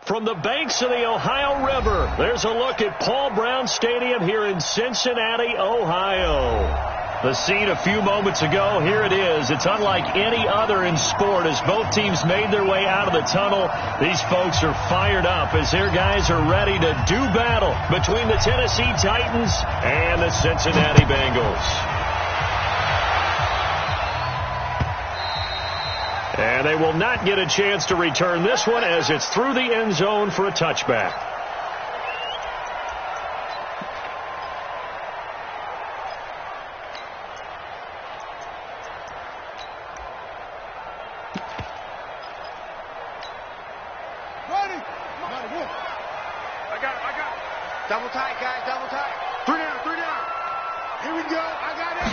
From the banks of the Ohio River, there's a look at Paul Brown Stadium here in Cincinnati, Ohio. The scene a few moments ago, here it is. It's unlike any other in sport as both teams made their way out of the tunnel. These folks are fired up as their guys are ready to do battle between the Tennessee Titans and the Cincinnati Bengals. And they will not get a chance to return this one as it's through the end zone for a touchback. I got it. Double tight, guys, double tight. Three down. Here we go. I got it.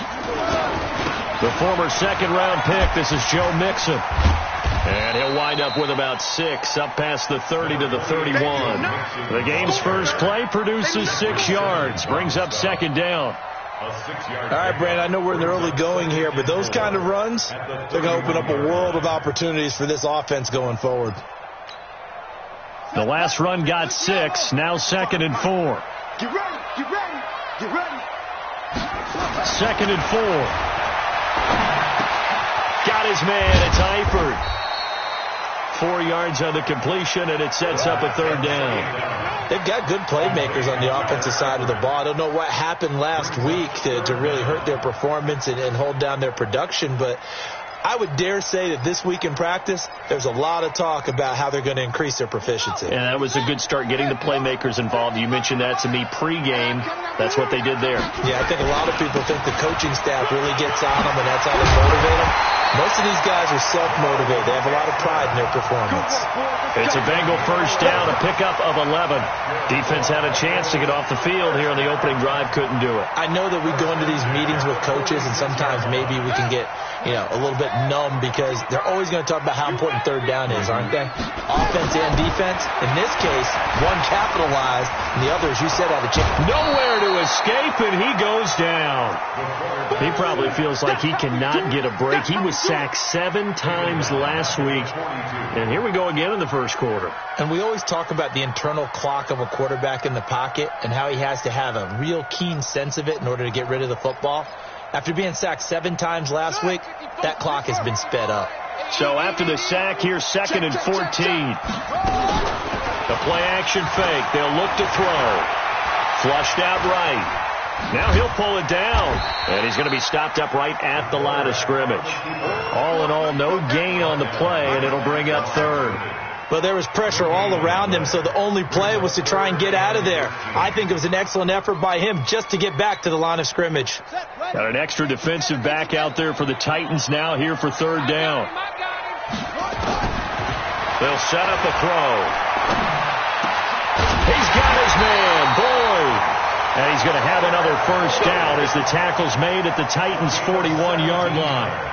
The former second-round pick, this is Joe Mixon. And he'll wind up with about 6, up past the 30 to the 31. The game's first play produces 6 yards, brings up second down. All right, Brandon, I know we're in the early going here, but those kind of runs, they're going to open up a world of opportunities for this offense going forward. The last run got 6, now 2nd and 4. Get ready. 2nd and 4. Got his man. It's Eifert. 4 yards on the completion, and it sets up a third down. They've got good playmakers on the offensive side of the ball. I don't know what happened last week to really hurt their performance and hold down their production, but I would dare say that this week in practice, there's a lot of talk about how they're going to increase their proficiency. And that was a good start, getting the playmakers involved. You mentioned that to me pregame. That's what they did there. Yeah, I think a lot of people think the coaching staff really gets on them, and that's how they motivate them. Most of these guys are self-motivated. They have a lot of pride in their performance. It's a Bengal first down, a pickup of 11. Defense had a chance to get off the field here on the opening drive, couldn't do it. I know that we go into these meetings with coaches, and sometimes maybe we can get, a little bit numb because they're always going to talk about how important third down is, aren't they? Offense and defense. In this case, one capitalized, and the other, as you said, had a chance. Nowhere to escape, and he goes down. He probably feels like he cannot get a break. He was sacked 7 times last week, and here we go again in the first quarter. And we always talk about the internal clock of a quarterback in the pocket and how he has to have a real keen sense of it in order to get rid of the football. After being sacked 7 times last week, that clock has been sped up. So after the sack, here's 2nd and 14. The play-action fake. They'll look to throw. Flushed out right. Now he'll pull it down, and he's going to be stopped up right at the line of scrimmage. All in all, no gain on the play, and it'll bring up third. Well, there was pressure all around him, so the only play was to try and get out of there. I think it was an excellent effort by him just to get back to the line of scrimmage. Got an extra defensive back out there for the Titans now here for third down. They'll set up a throw. He's got his man, Boyd. And he's going to have another first down as the tackle's made at the Titans' 41-yard line.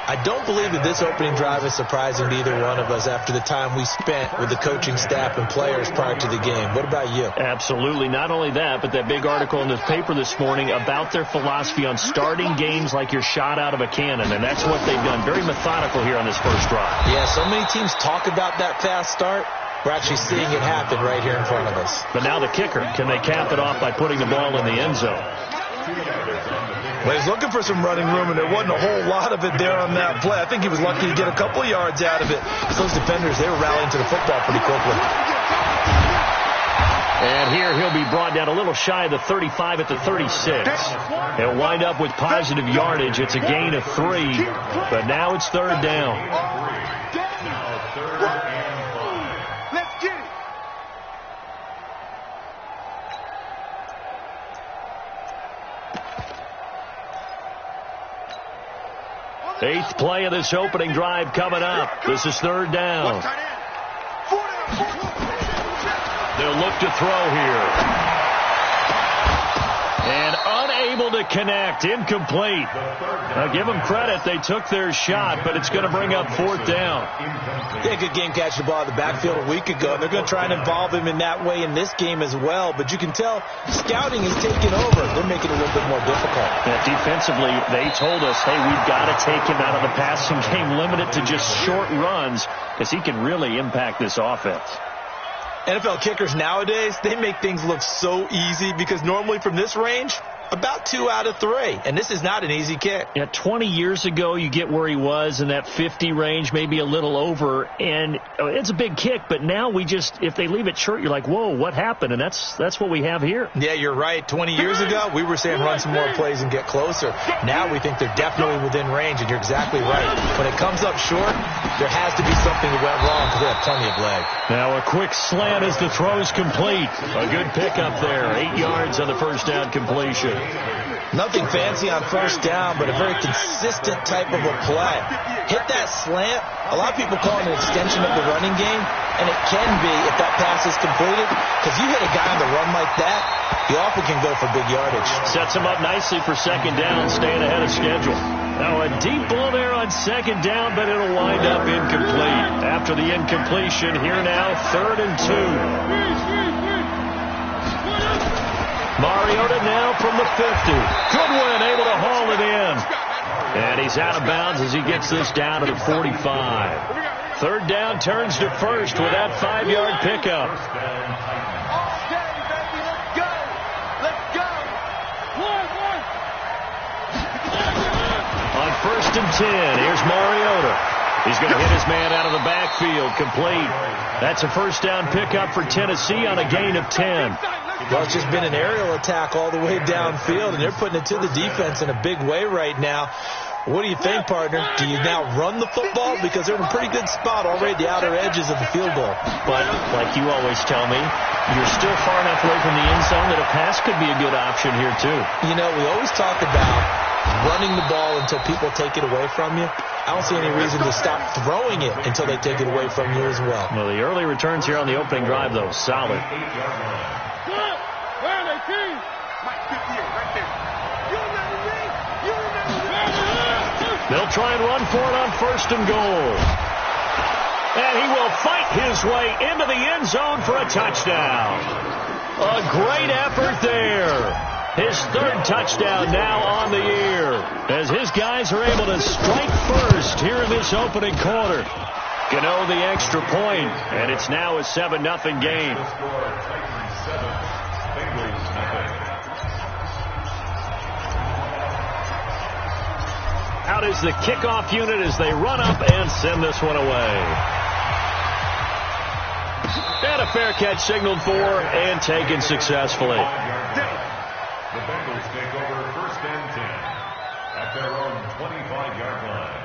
I don't believe that this opening drive is surprising to either one of us after the time we spent with the coaching staff and players prior to the game. What about you? Absolutely. Not only that, but that big article in the paper this morning about their philosophy on starting games like you're shot out of a cannon, and that's what they've done. Very methodical here on this first drive. Yeah, so many teams talk about that fast start. We're actually seeing it happen right here in front of us. But now the kicker, can they cap it off by putting the ball in the end zone? Well, he's looking for some running room, and there wasn't a whole lot of it there on that play. I think he was lucky to get a couple yards out of it. Those defenders, they were rallying to the football pretty quickly. And here he'll be brought down a little shy of the 35 at the 36. He'll wind up with positive yardage. It's a gain of 3, but now it's third down. Let's get it. Eighth play of this opening drive coming up. This is third down. They'll look to throw here. And unable to connect. Incomplete. Now give them credit. They took their shot, but it's going to bring up fourth down. Yeah, good game catching the ball in the backfield a week ago. They're going to try and involve him in that way in this game as well. But you can tell scouting is taking over. They're making it a little bit more difficult. Yeah, defensively, they told us, hey, we've got to take him out of the passing game, limit it to just short runs, because he can really impact this offense. NFL kickers nowadays, they make things look so easy because normally from this range, about 2 out of 3. And this is not an easy kick. Yeah, 20 years ago, you get where he was in that 50 range, maybe a little over. And it's a big kick, but now we just, if they leave it short, you're like, whoa, what happened? And that's what we have here. Yeah, you're right. 20 years ago, we were saying run some more plays and get closer. Now we think they're definitely within range, and you're exactly right. When it comes up short, there has to be something that went wrong because they have plenty of leg. Now a quick slant as the throw's complete. A good pickup there. 8 yards on the first down completion. Nothing fancy on first down, but a very consistent type of a play. Hit that slant. A lot of people call it an extension of the running game, and it can be if that pass is completed, because you hit a guy on the run like that, he often can go for big yardage. Sets him up nicely for second down, staying ahead of schedule. Now a deep ball there on second down, but it'll wind up incomplete. After the incompletion, here now, 3rd and 2. Mariota now from the 50. Goodwin able to haul it in. And he's out of bounds as he gets this down to the 45. 3rd down turns to first with that 5-yard pickup. On 1st and 10, here's Mariota. He's going to hit his man out of the backfield, complete. That's a first down pickup for Tennessee on a gain of 10. Well, it's just been an aerial attack all the way downfield, and they're putting it to the defense in a big way right now. What do you think, partner? Do you now run the football? Because they're in a pretty good spot already at the outer edges of the field goal. But like you always tell me, you're still far enough away from the end zone that a pass could be a good option here, too. You know, we always talk about running the ball until people take it away from you. I don't see any reason to stop throwing it until they take it away from you as well. Well, the early returns here on the opening drive, though, solid. They'll try and run for it on 1st and goal. And he will fight his way into the end zone for a touchdown. A great effort there. His 3rd touchdown now on the year, as his guys are able to strike first here in this opening quarter. Gano the extra point, and it's now a 7-0 game. Out is the kickoff unit as they run up and send this one away. And a fair catch signaled for and taken successfully. The Bengals take over 1st and 10 at their own 25-yard line.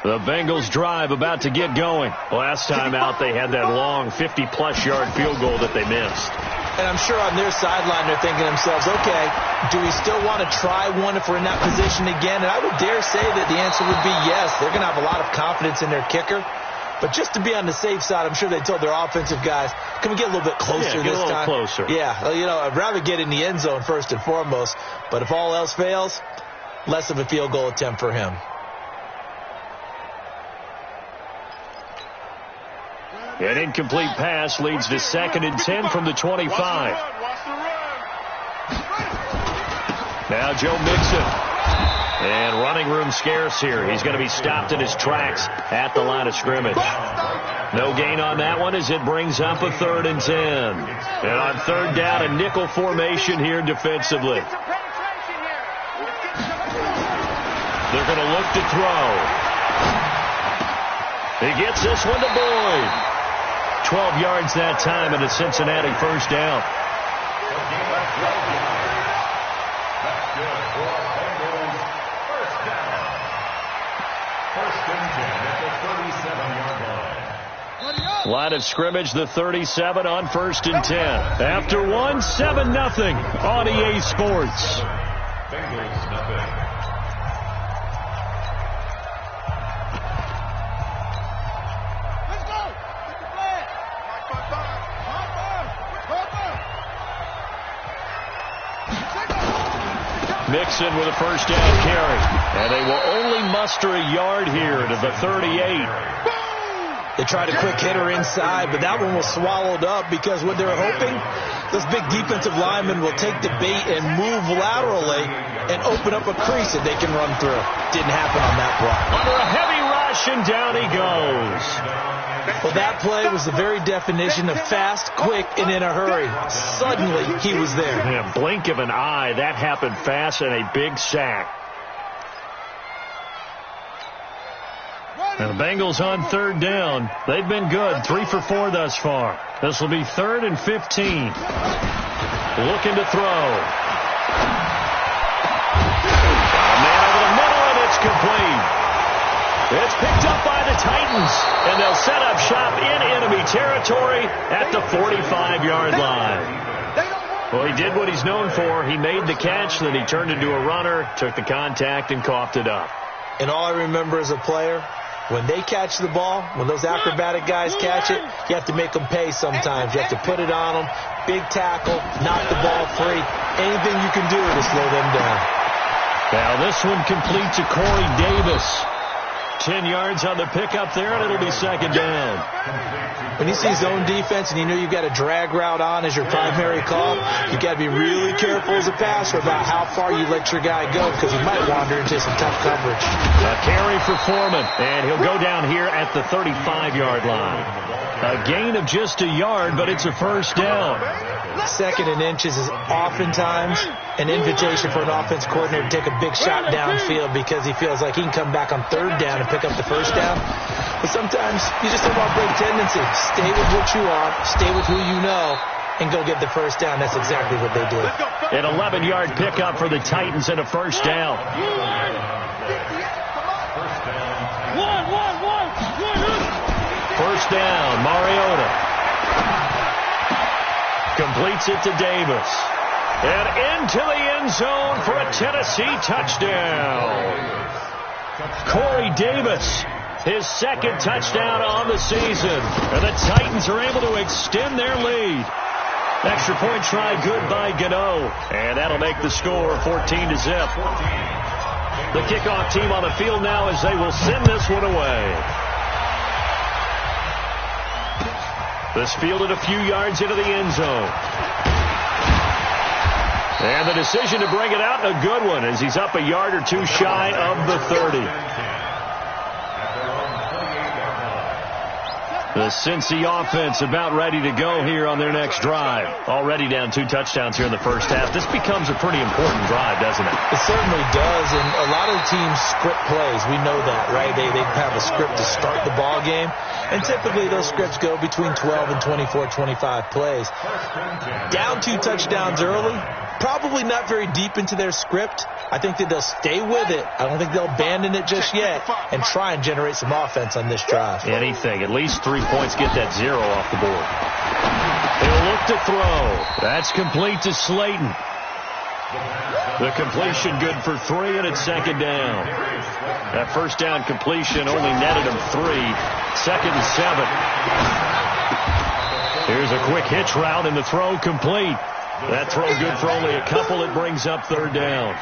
The Bengals drive about to get going. Last time out, they had that long 50-plus yard field goal that they missed. And I'm sure on their sideline they're thinking to themselves, okay, do we still want to try one if we're in that position again? And I would dare say that the answer would be yes. They're going to have a lot of confidence in their kicker. But just to be on the safe side, I'm sure they told their offensive guys, can we get a little bit closer this time? Closer. Yeah, you know, I'd rather get in the end zone first and foremost. But if all else fails, less of a field goal attempt for him. An incomplete pass leads to 2nd and 10 from the 25. Now Joe Mixon. And running room scarce here. He's going to be stopped in his tracks at the line of scrimmage. No gain on that one as it brings up a 3rd and 10. And on 3rd down, a nickel formation here defensively. They're going to look to throw. He gets this one to Boyd. 12 yards that time and a Cincinnati first down. Line of scrimmage, the 37 on 1st and 10. After one, 7-0 on EA Sports. Mixon with a first down carry. And they will only muster a yard here to the 38. They tried a quick hitter inside, but that one was swallowed up because what they're hoping, those big defensive linemen will take the bait and move laterally and open up a crease that they can run through. Didn't happen on that play. Under a heavy rush, and down he goes. Well, that play was the very definition of fast, quick, and in a hurry. Suddenly, he was there. In a blink of an eye, that happened fast, and a big sack. And the Bengals on third down. They've been good, 3 for 4 thus far. This will be 3rd and 15. Looking to throw. A man over the middle, and it's complete. It's picked up by the Titans, and they'll set up shop in enemy territory at the 45-yard line. Well, he did what he's known for. He made the catch, then he turned into a runner, took the contact, and coughed it up. And all I remember as a player, when they catch the ball, when those acrobatic guys catch it, you have to make them pay sometimes. You have to put it on them, big tackle, knock the ball free. Anything you can do to slow them down. Now this one complete to Corey Davis. 10 yards on the pickup there, and it'll be 2nd down. When you see zone defense and you know you've got a drag route on as your primary call, you've got to be really careful as a passer about how far you let your guy go because he might wander into some tough coverage. A carry for Foreman, and he'll go down here at the 35-yard line. A gain of just a yard, but it's a 1st down. 2nd and inches is oftentimes an invitation for an offense coordinator to take a big shot downfield because he feels like he can come back on 3rd down and pick up the 1st down. But sometimes you just don't want break tendency. Stay with what you are, stay with who you know, and go get the 1st down. That's exactly what they did. An 11-yard pickup for the Titans and a 1st down. First down, Mariota. Completes it to Davis. And into the end zone for a Tennessee touchdown. Corey Davis, his 2nd touchdown on the season. And the Titans are able to extend their lead. Extra point try good by Gano. And that'll make the score 14-0. The kickoff team on the field now as they will send this one away. This fielded a few yards into the end zone. And the decision to bring it out, a good one, as he's up a yard or two shy of the 30. The Cincy offense about ready to go here on their next drive. Already down 2 touchdowns here in the first half. This becomes a pretty important drive, doesn't it? It certainly does, and a lot of the teams script plays. We know that, right? They have a script to start the ball game, and typically those scripts go between 12 and 24, 25 plays. Down 2 touchdowns early, probably not very deep into their script. I think that they'll stay with it. I don't think they'll abandon it just yet and try and generate some offense on this drive. Anything. At least 3 points, get that 0 off the board. He'll look to throw. That's complete to Slayton. The completion good for 3, and it's 2nd down. That 1st down completion only netted him 3. 2nd and 7. Here's a quick hitch route, and the throw complete. That throw good for only a couple. It brings up 3rd down.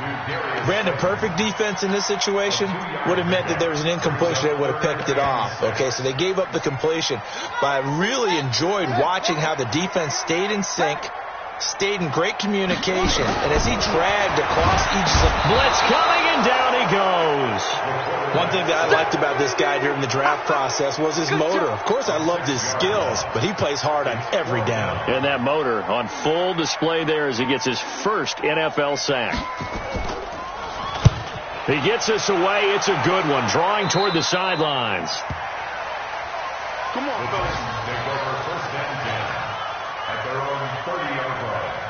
Brandon, perfect defense in this situation would have meant that there was an incompletion. They would have picked it off. Okay, so they gave up the completion. But I really enjoyed watching how the defense stayed in sync, stayed in great communication, and as he dragged across each blitz coming, and down he goes. One thing that I liked about this guy during the draft process was his motor. Of course, I loved his skills, but he plays hard on every down. And that motor on full display there as he gets his first NFL sack. He gets us away. It's a good one, drawing toward the sidelines. Come on, fellas. Take over 1st and 10 at their own 30-yard line.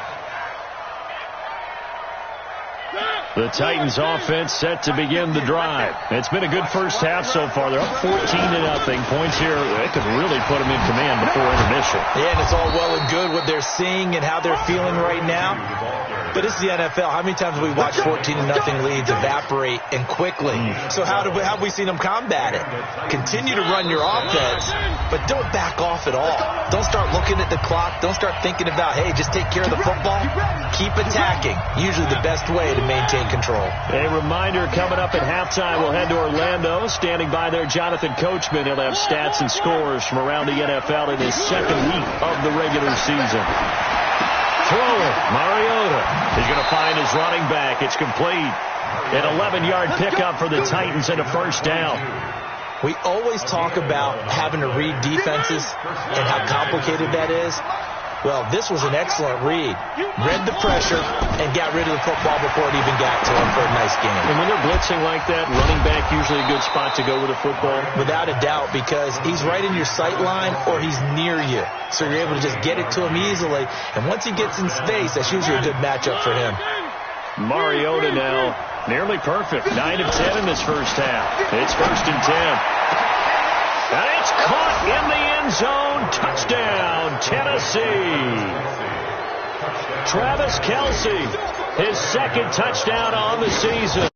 The Titans offense set to begin the drive. It's been a good first half so far. They're up 14-0. Points here, they could really put them in command before intermission. Yeah, and it's all well and good what they're seeing and how they're feeling right now. But it's the NFL. How many times have we watched 14-0 leads evaporate and quickly? So how have we seen them combat it? Continue to run your offense, but don't back off at all. Don't start looking at the clock. Don't start thinking about, hey, just take care of the football. Keep attacking. Usually the best way to maintain control. A reminder coming up at halftime, we'll head to Orlando. Standing by there, Jonathan Coachman. He'll have stats and scores from around the NFL in his second week of the regular season. Thrower, Mariota. He's going to find his running back. It's complete. An 11-yard pickup for the Titans and a first down. We always talk about having to read defenses and how complicated that is. Well, this was an excellent read. Read the pressure and got rid of the football before it even got to him for a nice game. And when they're blitzing like that, running back usually a good spot to go with a football? Without a doubt, because he's right in your sight line or he's near you. So you're able to just get it to him easily. And once he gets in space, that's usually a good matchup for him. Mariota now nearly perfect. 9 of 10 in this first half. It's 1st and 10. And it's caught in the end zone. Touchdown, Tennessee. Travis Kelce, his second touchdown on the season.